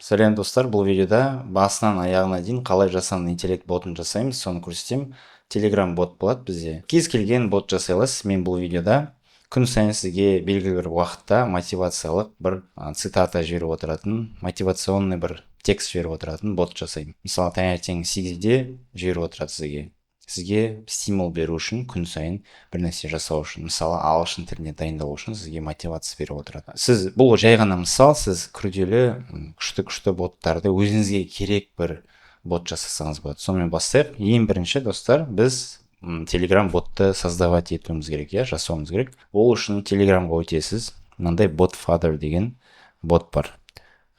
Сәлем достар, бұл видеода басынан аяғына дейін қалай жасанды интеллект ботын жасаймыз, соны көрсетемін. Telegram бот болады бізде. Кез келген бот жасай аласыз. Мен бұл видеода күн сайын сізге белгілі бір уақытта мотивациялық бір цитата жіберіп отыратын, мотивационный бір текст жіберіп отыратын бот жасаймын. Мысалы, таңертең 8-де жіберіп отырады сізге стимул беру үшін, күн сайын бір нәрсе жасау үшін, мысалы ағылшын тіліне дайындалу үшін сізге мотивация беріп отырады. Бұл жай ғана мысал, сіз күрделі күшті боттарды өзіңізге керек бір бот жасасаңыз болады. Сонымен бастайық. Ең бірінші достар, біз Telegram ботты создавать етуіміз керек, жасауымыз керек. Ол үшін Telegramға өтесіз. Мынандай Botfather деген бот бар.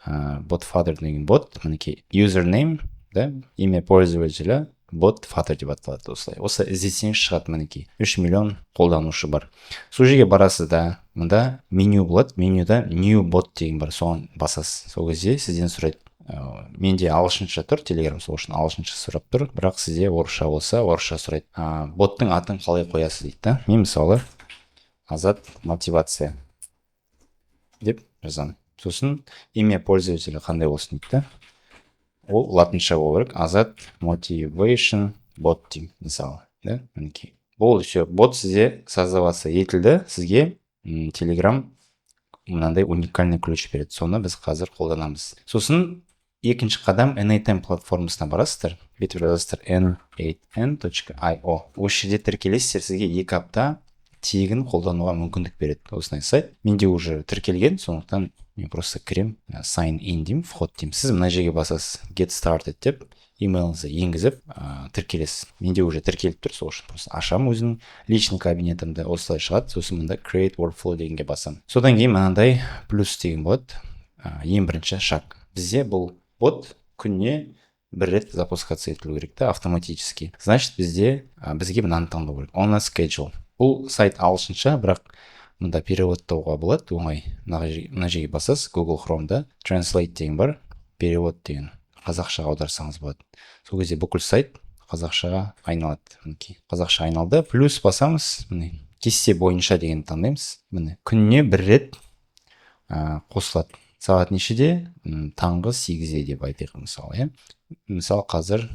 Botfather деген бот, мінекей username, имя пользователя Botfather деп аталады осылай. Осы іздесеңіз шығады, мінекей 3 миллион қолданушы бар. Сол жерге барасыз да, мында меню болады. Менюда new bot деген бар, соған басасыз. Сол кезде сізден сұрайды. Менде ағылшынша тұр, Telegram, сол үшін ағылшынша сұрап тұр, бірақ сізде орысша болса, орысша сұрайды. Боттың атын қалай қоясыз дейді. Мен мысалы Азат мотивация деп жазамын. Сосын имя пользователя қандай болсын дейді. Ол латынша болу керек. Азат motivation bot деймін, мысалы. Бұл все, бот сізде создаваться етілді. Сізге Telegram мынандай уникальный ключ береді. Соны біз қазір қолданамыз. Сосын екінші қадам N8N платформасына барасыздар. Бүйтіп жазасыздар n8n.io. Осы жерде тіркелесіздер, сізге 2 апта тегін қолдануға мүмкіндік береді. Осындай сайт. Менде уже тіркелген, сондықтан мен просто кірем, sign in деймін, вход деймін. Сіз мына жерге басасыз, get started деп, имейліңізді енгізіп тіркелесіз. Менде уже тіркеліп тұр, сол үшін просто ашамын өзімнің личный кабинетімді, осылай шығады. Сосын мында create workflow дегенге басамын. Содан кейін мынандай плюс деген болады. Ең бірінші шаг. Бізде бұл бот күніне бір рет запускаться етілу керек та, автоматически. Значит, бізге мынаны таңдау керек. On a schedule. Бұл сайт ағылшынша, бірақ мында переводтауға болады, оңай. Мына жерге басасыз, Google Chrome'да translate деген бар, перевод деген. Қазақшаға аударсаңыз болады. Сол кезде бүкіл сайт қазақшаға айналады. Қазақша айналды. Плюс басамыз, кесте бойынша деген таңдаймыз. Күніне бір рет қосылады. Сағат нешеде? Таңғы 8-де деп айтайық мысалы. Мысалы қазір,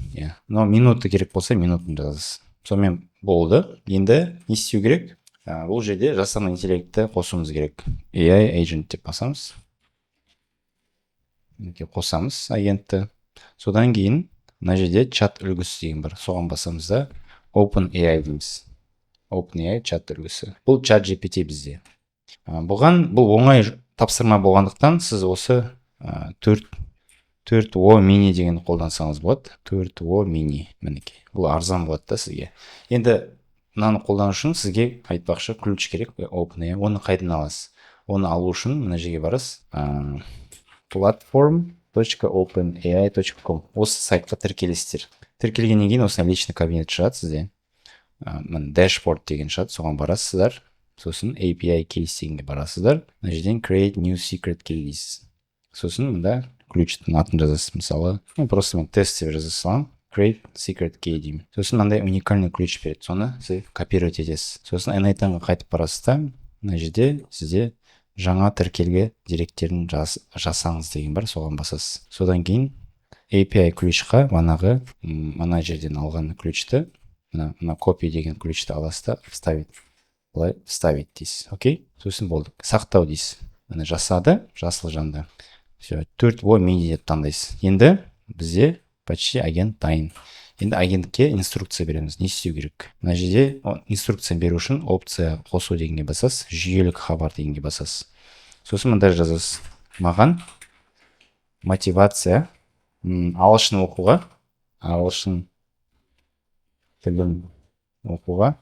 минуты керек болса, минутын жазасыз. Сонымен болды. Енді не істеу керек? Бұл жерде жасанды интеллектті қосуымыз керек. AI agent деп басамыз. Қосамыз агентті. Содан кейін мына жерде чат үлгісі деген бар. Соған басамыз да OpenAI дейміз. OpenAI чат үлгісі. Бұл чат GPT бізде. Бұл оңай тапсырма болғандықтан сіз осы 4O mini деген қолдансаңыз болады. 4O mini. Бұл арзан болады да сізге. Енді мынаны қолдану үшін сізге айтпақшы ключ керек. OpenAI. Оны қайдан аласыз? Оны алу үшін мына жерге барасыз. platform.openai.com. Осы сайтқа тіркелесіздер. Тіркелгеннен кейін осындай личный кабинет шығады сізде. Dashboard деген шығады, соған барасыздар. Сосын API case дегенге барасыздар. Мына жерден create new secret key дейсіз. Сосын мында ключтің атын жазасыз. Мысалы, просто мен тест деп жаза саламын. Create secret key деймін. Сосын мынандай уникальный ключ береді. Соны сіз копировать етесіз. Сосын N8N-ға қайтып барасыз да, мына жерде сізде жаңа тіркелге деректерін жасаңыз деген бар, соған басасыз. Содан кейін API ключқа мына жерден алған ключті, мына copy деген ключті аласыз да, вставить дейсіз. Окей? Сосын болды. Сақтау дейсіз. Мына жасады, жасыл жанды. 4O mini деп таңдайсыз. Енді бізде почти агент дайын. Енді агентке инструкция береміз. Не істеу керек? Мына жерде инструкция беру үшін опция қосу дегенге басасыз, жүйелік хабар дегенге басасыз. Сосын мында жазасыз. Маған мотивация ағылшын оқуға, ағылшын тілін оқуға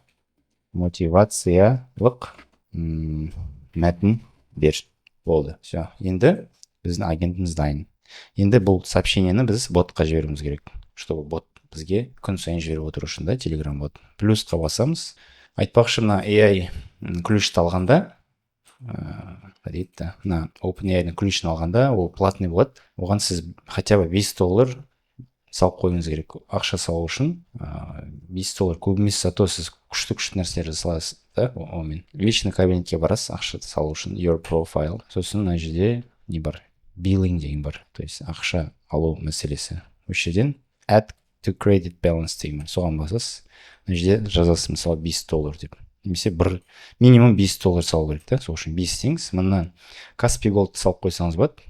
мотивациялық мәтін бер. Болды. Все. Енді біздің агентіміз дайын. Енді бұл сообщениені біз ботқа жіберуіміз керек. Чтобы бот бізге күн сайын жіберіп отыру үшін да, Telegram бот. Плюсқа басамыз. Айтпақшы, мына AI ключті алғанда, мына OpenAI ключін алғанда, ол платный болады. Оған сіз хотя бы $5 салып қойыңыз керек. Ақша салу үшін $5 көп емес, зато сіз күшті нәрселер жасаласыз да, онымен. Личный кабинетке барасыз, ақша салу үшін your profile. Сосын мына жерде не бар? billing деген бар, то есть ақша алу мәселесі. Осы жерден add to credit balance деген бар, соған басасыз. Мына жерде жазасыз мысалы $5 деп, немесе бір минимум $5 салу керек та, сол үшін 5 деңіз. Мына Каспи Голд салып қойсаңыз болады,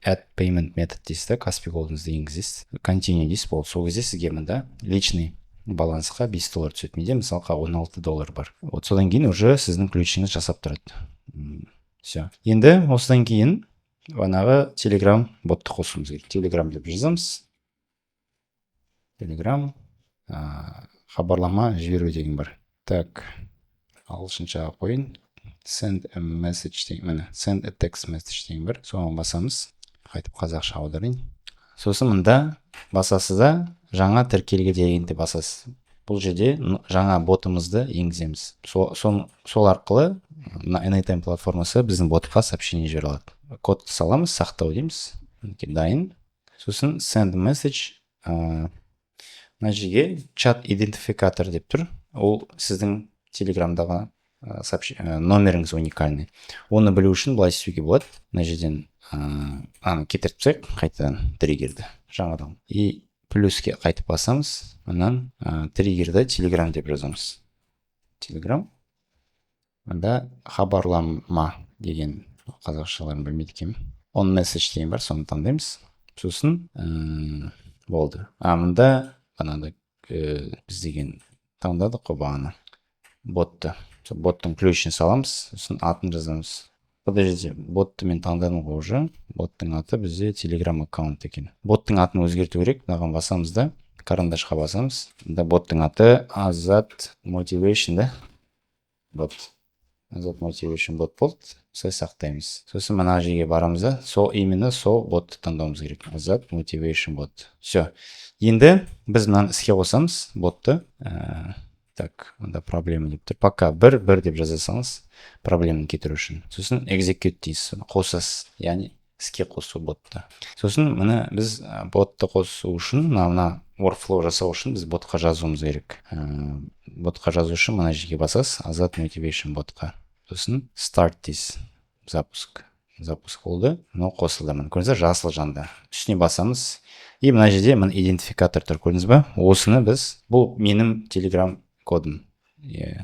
add payment method дейсіз да, Каспи Голдыңызды енгізесіз, continue дейсіз, болды. Сол кезде сізге мында личный балансқа $5 түседі. Менде мысалға $16 бар. Вот содан кейін уже сіздің ключіңіз жасап тұрады. Все. Енді осыдан кейін бағанағы Telegram ботты қосуымыз керек. Telegram деп жазамыз. Telegram хабарлама жіберу деген бар. Так, ағылшыншаға қойын. Send a message деген, send a text message деген бар. Соған басамыз. Қайтып қазақша аударайын. Сосын мында басасыз да жаңа тіркелге дегенде басасыз. Бұл жерде жаңа ботымызды енгіземіз. Сол арқылы Anytime платформасы біздің ботқа сообщение жібере алады. Код саламыз, сақтау дейміз. Дайын. Сосын send message. Мына жерге чат идентификатор деп тұр. Ол сіздің Телеграмдағы номеріңіз уникальный. Оны білу үшін былай істеуге болады. Мына жерден кетіріп тастайық, қайтадан триггерді жаңадан. И плюске қайтып басамыз. Онан триггерді Telegram деп жазамыз. Telegram. Мында хабарлама деген қазақшаларын білмейді екенмін. On message деген бар, соны таңдаймыз. Сосын болды. Мында бағанағы біз деген таңдадық қой бағана. Ботты. Боттың ключін саламыз, сосын атын жазамыз. Подождите, ботты мен таңдадым ғой уже. Боттың аты бізде Telegram аккаунт екен. Боттың атын өзгерту керек. Мынаған басамыз да, карандашқа басамыз. Мында боттың аты Азат Motivation да. Бот. Азат Motivation бот болды. Солай сақтаймыз. Сосын мына жерге барамыз да, именно сол ботты таңдауымыз керек. Азат Motivation бот. Все. Енді біз мынаны іске қосамыз, ботты. Так, онда проблема деп тұр. Пока бір деп жазасаңыз, проблеманы кетіру үшін. Сосын execute дейсіз, қосасыз, яғни іске қосу ботты. Сосын мына біз ботты қосу үшін, мына workflow жасау үшін біз ботқа жазуымыз керек. Ботқа жазу үшін мына жерге басасыз, Азат Motivation ботқа. Сосын start дейсіз, запуск. Запуск болды, но қосылды. Көрдіңіздер, жасыл жанды. Үстіне басамыз. И мына жерде идентификатор тұр, көрдіңіз ба? Осыны біз, бұл менің Telegram кодым.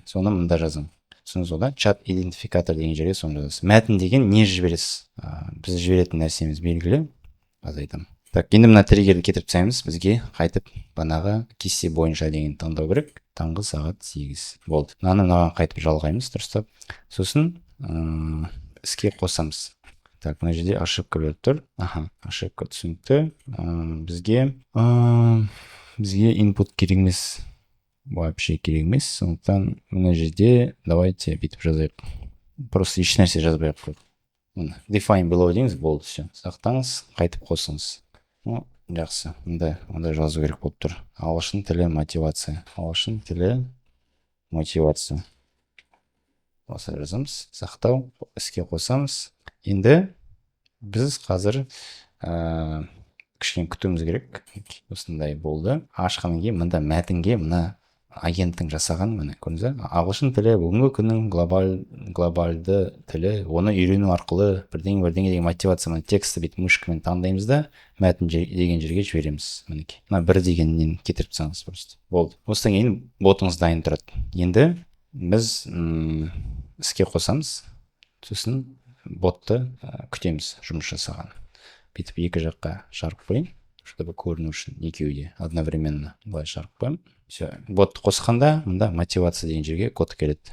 Соны мында жазым. Түсіңіз ода чат идентификатор деген жерге соны жазасыз. Мәтін деген не жібересіз? Біз жіберетін нәрсеміз белгілі. Азайтам. Так, енді мына триггерді кетіріп тастаймыз. Бізге қайтып банағы кесте бойынша деген таңдау керек. Таңғы сағат 8 болды. Мынаған қайтып жалғаймыз, дұрыстап. Сосын іске қосамыз. Так, мына жерде ошибка беріп тұр. Ошибка түсінікті. Бізге input керек емес. Вообще керек емес. Сондықтан мына жерде давайте бүйтіп жазайық. Просто еш нәрсе жазбайық қойып. Define below дейміз, болды, все. Сақтаңыз, қайтып қосыңыз. Жақсы. Ондай жазу керек болып тұр. Ағылшын тілі мотивация. Ағылшын тілі мотивация. Осы жазамыз. Сақтау, іске қосамыз. Енді біз қазір кішкене күтуіміз керек. Осындай болды. Ашқаннан кейін мында мәтінге мына агенттің жасаған, міне көрдіңіз бе? Ағылшын тілі бүгінгі күннің глобалды тілі, оны үйрену арқылы бірдеңе деген мотивацияны тексті бүйтіп мышкамен таңдаймыз да, мәтін деген жерге жібереміз. Мінекей. Мына бір дегеннен кетіріп тастаңыз просто. Болды. Осыдан кейін ботыңыз дайын тұрады. Енді біз іске қосамыз. Сосын ботты күтеміз жұмыс жасаған. Бүйтіп екі жаққа жарып қойын, чтобы көріну үшін екеуі де одновременно былай жарып қойым. Все, ботты қосқанда мында мотивация деген жерге код келеді.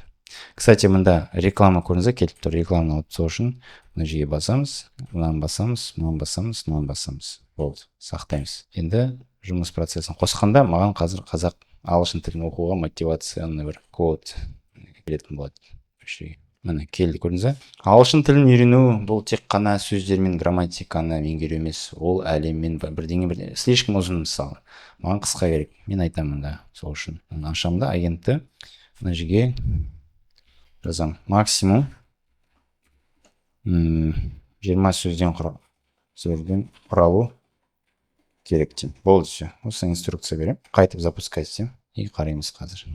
Кстати, мында реклама көрінізі келіп тұр. Рекламаны өтсу үшін мына жерге басамыз, мынаны басамыз. Болды, сақтаймыз. Енді жұмыс процесін қосқанда маған қазір қазақ ағылшын тілін оқуға мотивацияны бір код келетін болады. Міне келді, көрдіңіз бе? Ағылшын тілін үйрену бұл тек қана сөздер мен грамматиканы меңгеру емес, ол әлеммен бірдеңе слишком ұзын мысалы. Маған қысқа керек. Мен айтамын да, сол үшін. Ашамда агентті мына жерге жазам. Максимум 20 сөзден құралу керек деймін. Болды, все. Осы инструкция берем. Қайтып запускайтын и қараймыз қазір.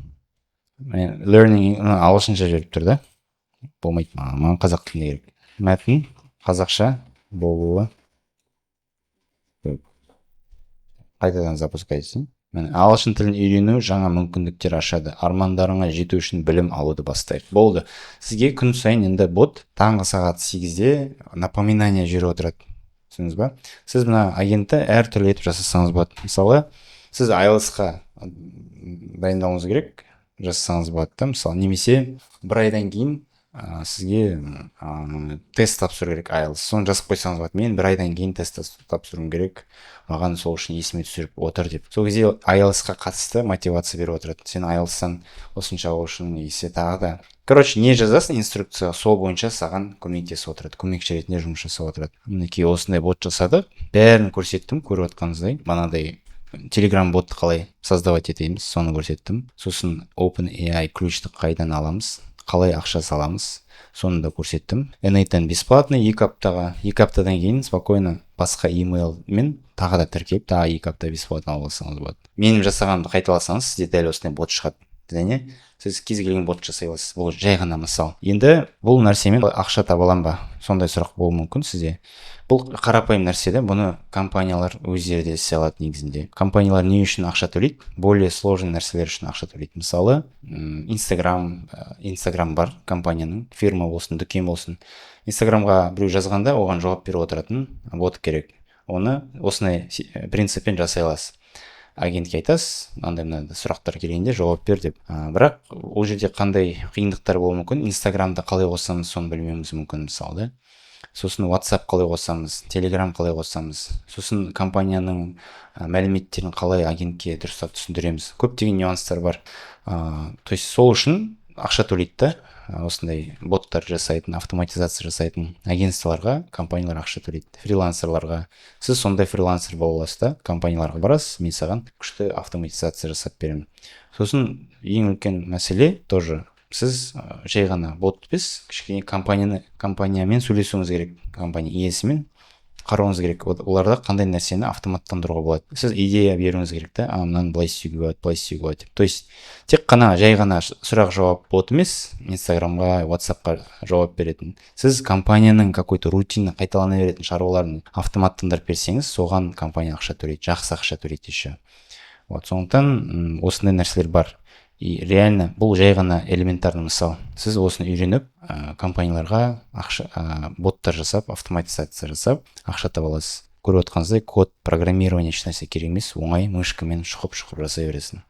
Learning ағылшынша жіберіп тұр да. Болмайды, маған қазақ тілінде керек. Мәтін қазақша болуы қайтадан запускайсың. Міне ағылшын тілін үйрену жаңа мүмкіндіктер ашады. Армандарыңа жету үшін білім алуды бастайық. Болды. Сізге күн сайын енді бот таңғы сағат 8-де напоминание жіберіп отырады. Түсіндіңіз ба? Сіз мына агентті әртүрлі етіп жасасаңыз болады. Мысалы, сіз IELTS-қа дайындалуыңыз керек, жасасаңыз болады да. Мысалы, немесе бір айдан кейін сізге тест тапсыру керек IELTS. Соны жазып қойсаңыз болады. Мен бір айдан кейін тест тапсыруым керек. Маған сол үшін есіме түсіріп отыр деп. Сол кезде IELTS-қа қатысты мотивация беріп отырады. Сен IELTS-тан осынша үшін есе тағы да. Короче, не жазасың инструкция, сол бойынша саған көмектесіп отырады. Көмекші ретінде жұмыс жасап отырады. Мінекей осындай бот жасадық. Бәрін көрсеттім, көріп отқаныңыздай. Мынадай Telegram ботты қалай создавать етеміз, соны көрсеттім. Сосын OpenAI ключті қайдан аламыз, қалай ақша саламыз, соны да көрсеттім. N8-тен бесплатный 2 аптаға. 2 аптадан кейін спокойно басқа имейлмен тағы да тіркеп, тағы 2 апта бесплатно алсаңыз болады. Менің жасағанымды қайталасаңыз, сізде дәл осындай бот шығады. Және сіз кез келген бот жасай аласыз. Бұл жай ғана мысал. Енді бұл нәрсемен ақша таба аламын ба? Сондай сұрақ болуы мүмкін сізде. Бұл қарапайым нәрсе де, бұны компаниялар өздері де істей алады негізінде. Компаниялар не үшін ақша төлейді? Более сложный нәрселер үшін ақша төлейді. Мысалы, Instagram бар компанияның, фирма болсын, дүкен болсын. Instagramға біреу жазғанда оған жауап беріп отыратын бот керек. Оны осындай принциппен жасай аласыз. Агентке айтасыз, мынандай сұрақтар келгенде жауап бер деп. Бірақ ол жерде қандай қиындықтар болуы мүмкін? Инстаграмда қалай қосамыз, соны білмеуіміз мүмкін, мысалы да. Сосын WhatsApp қалай қосамыз, Telegram қалай қосамыз, сосын компанияның мәліметтерін қалай агентке дұрыстап түсіндіреміз. Көптеген нюанстар бар. То есть сол үшін ақша төлейді да. Осындай боттар жасайтын, автоматизация жасайтын агентстволарға компаниялар ақша төлейді. Фрилансерларға. Сіз сондай фрилансер бола аласыз да, компанияларға барасыз, мен саған күшті автоматизация жасап беремін. Сосын ең үлкен мәселе тоже сіз жай ғана бот емес, кішкене компаниямен сөйлесуіңіз керек, компания иесімен қарауыңыз керек. Оларда қандай нәрсені автоматтандыруға болады. Сіз идея беруіңіз керек та, мынаны былай істеуге болады, былай істеуге болады деп. То есть тек қана жай ғана сұрақ-жауап бот емес, Инстаграмға, WhatsAppқа жауап беретін. Сіз компанияның какой-то рутинно қайталана беретін шаруаларын автоматтандырып берсеңіз, соған компания ақша төлейді, жақсы ақша төлейді еще. Вот, сондықтан осындай нәрселер бар. И реально бұл жай ғана элементарный мысал. Сіз осыны үйреніп, компанияларға боттар жасап, автоматизация жасап, ақша таба аласыз. Көріп отқаныңыздай код, программирование ешнәрсе керек емес, оңай мышкамен шұқып жасай бересің.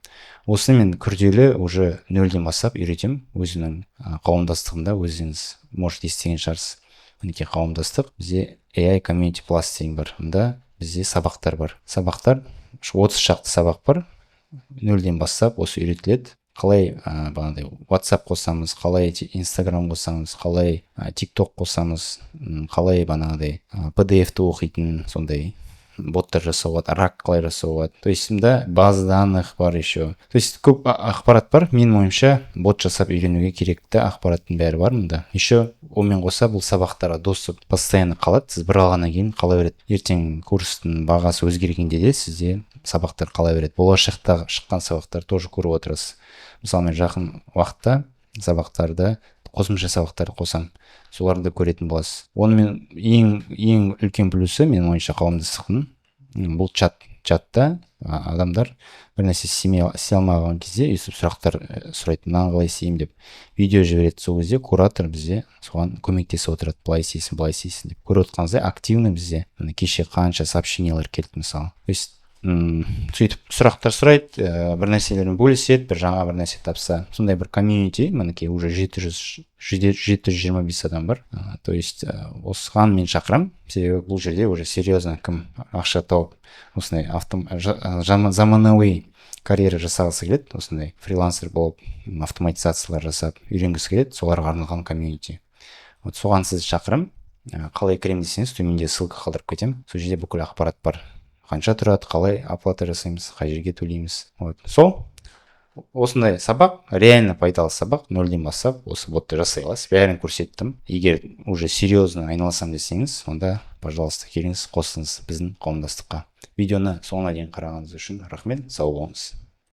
Осыны мен күрделі уже 0-ден бастап үйретемін өзімнің қауымдастығымда. Өзіңіз может естіген шығарсыз. Мінекей қауымдастық, бізде AI Community Plus деген бар. Мұнда бізде сабақтар бар. Сабақтар 30 шақты сабақ бар. 0-ден бастап осы үйретіледі. Қалай бағандай WhatsApp қосамыз, қалай Instagram қосамыз, қалай TikTok қосамыз, қалай бағандай PDF-ті оқитын сондай боттар жасауға, рак қалай жасауға. То есть мында база данных бар еще. То есть көп ақпарат бар. Менің ойымша бот жасап үйренуге керекті ақпараттың бәрі бар мында. Еще онымен қоса бұл сабақтарға доступ постоянно қалады. Сіз бір алғаннан кейін қала береді. Ертең курстың бағасы өзгергенде де сізде сабақтар қала береді. Болашақта шыққан сабақтар тоже көріп отырасыз. Мысалы, мен жақын уақытта сабақтарды, қосымша сабақтарды қосам. Соларды көретін боласыз. Онымен ең үлкен плюсы менің ойымша қауымдастықтың бұл чатта адамдар бір нәрсе істей алмаған кезде өйстіп сұрақтар сұрайды, мынаны қалай істеймін деп видео жібереді. Сол кезде куратор бізде соған көмектесіп отырады. Былай істейсің, былай істейсің деп. Көріп отқаныңыздай активно бізде кеше қанша сообщениялар келді мысалы. То есть сөйтіп сұрақтар сұрайды, бір нәрселермен бөліседі, бір жаңа бір нәрсе тапса. Сондай бір комьюнити, мінекей уже 725 адам бар. То есть осыған мен шақырам, себебі бұл жерде уже серьезно кім ақша тауып осындай заманауи карьера жасағысы келеді, осындай фрилансер болып автоматизациялар жасап үйренгісі келеді, соларға арналған комьюнити. Вот соған сізді шақырам. Қалай кірем десеңіз, төменде ссылка қалдырып кетемін. Сол жерде бүкіл ақпарат бар. Қанша тұрады, қалай оплата жасаймыз, қай жерге төлейміз. Вот. Сол осындай сабақ, реально пайдалы сабақ, 0-ден бастап осы ботты жасай аласыз. Бәрін көрсеттім. Егер уже серьезно айналысам десеңіз, онда, пожалуйста, келіңіз, қосыңыз біздің қауымдастыққа. Видеоны соңына дейін қарағаныңыз үшін рахмет, сау болыңыз.